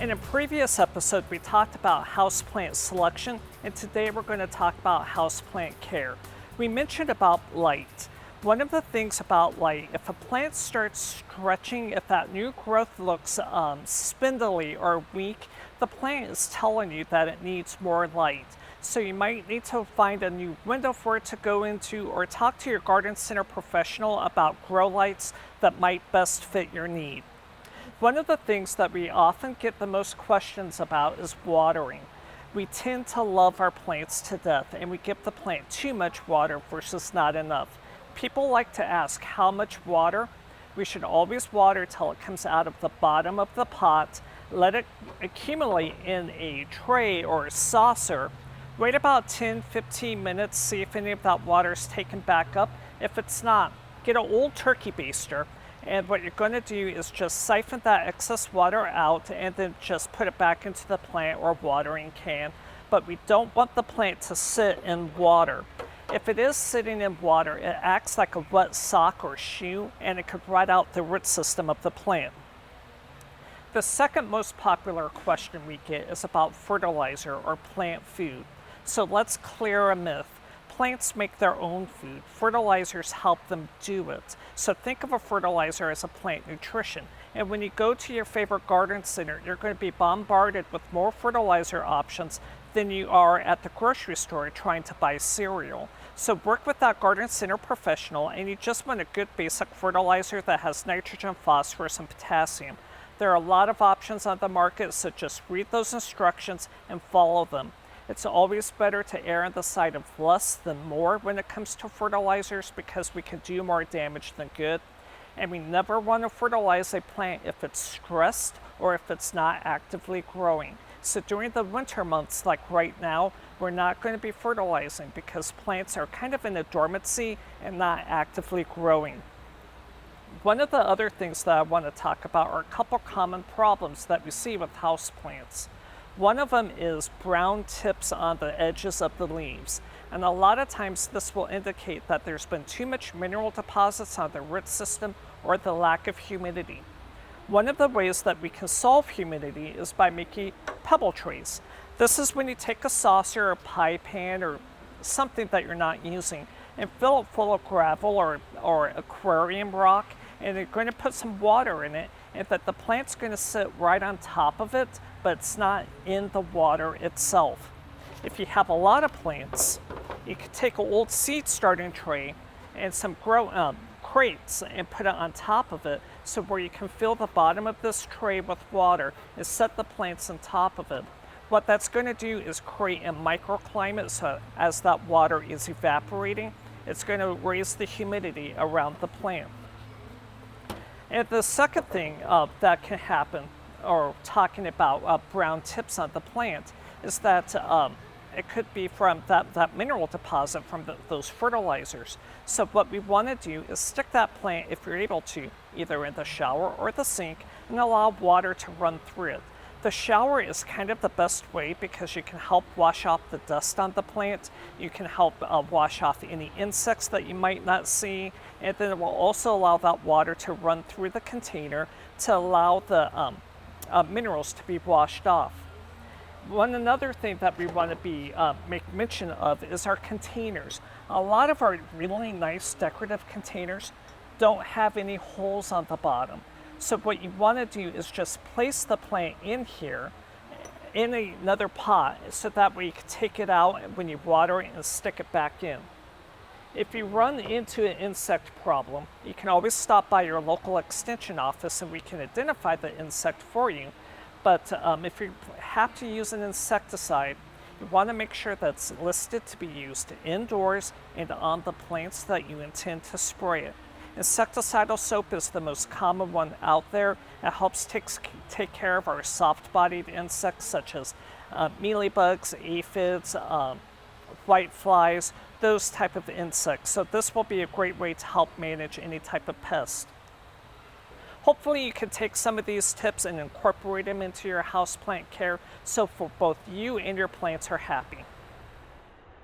In a previous episode, we talked about houseplant selection, and today we're going to talk about houseplant care. We mentioned about light. One of the things about light, if a plant starts stretching, if that new growth looks spindly or weak, the plant is telling you that it needs more light. So you might need to find a new window for it to go into, or talk to your garden center professional about grow lights that might best fit your need. One of the things that we often get the most questions about is watering. We tend to love our plants to death, and we give the plant too much water versus not enough. People like to ask how much water. We should always water till it comes out of the bottom of the pot. Let it accumulate in a tray or a saucer. Wait about 10-15 minutes, see if any of that water is taken back up. If it's not, get an old turkey baster. And what you're going to do is just siphon that excess water out and then just put it back into the plant or watering can. But we don't want the plant to sit in water. If it is sitting in water, it acts like a wet sock or shoe, and it could rot out the root system of the plant. The second most popular question we get is about fertilizer or plant food. So let's clear a myth. Plants make their own food. Fertilizers help them do it. So think of a fertilizer as a plant nutrition. And when you go to your favorite garden center, you're going to be bombarded with more fertilizer options than you are at the grocery store trying to buy cereal. So work with that garden center professional, and you just want a good basic fertilizer that has nitrogen, phosphorus, and potassium. There are a lot of options on the market, so just read those instructions and follow them. It's always better to err on the side of less than more when it comes to fertilizers, because we can do more damage than good. And we never want to fertilize a plant if it's stressed or if it's not actively growing. So during the winter months, like right now, we're not going to be fertilizing because plants are kind of in a dormancy and not actively growing. One of the other things that I want to talk about are a couple common problems that we see with houseplants. One of them is brown tips on the edges of the leaves. And a lot of times this will indicate that there's been too much mineral deposits on the root system or the lack of humidity. One of the ways that we can solve humidity is by making pebble trays. This is when you take a saucer or pie pan or something that you're not using and fill it full of gravel or aquarium rock, and you're going to put some water in it, and that the plant's going to sit right on top of it, but it's not in the water itself. If you have a lot of plants, you can take an old seed starting tray and some crates and put it on top of it, so where you can fill the bottom of this tray with water and set the plants on top of it. What that's going to do is create a microclimate, so as that water is evaporating, it's going to raise the humidity around the plant. And the second thing that can happen, or talking about brown tips on the plant, is that it could be from that mineral deposit from those fertilizers. So what we want to do is stick that plant, if you're able to, either in the shower or the sink, and allow water to run through it. The shower is kind of the best way because you can help wash off the dust on the plant. You can help wash off any insects that you might not see, and then it will also allow that water to run through the container to allow the minerals to be washed off. Another thing that we want to make mention of is our containers. A lot of our really nice decorative containers don't have any holes on the bottom. So what you want to do is just place the plant in here in another pot, so that way you can take it out when you water it and stick it back in. If you run into an insect problem, you can always stop by your local extension office and we can identify the insect for you. But if you have to use an insecticide, you want to make sure that's listed to be used indoors and on the plants that you intend to spray it. Insecticidal soap is the most common one out there. It helps take care of our soft-bodied insects such as mealybugs, aphids, white flies, those type of insects. So this will be a great way to help manage any type of pest. Hopefully you can take some of these tips and incorporate them into your houseplant care, so for both you and your plants are happy.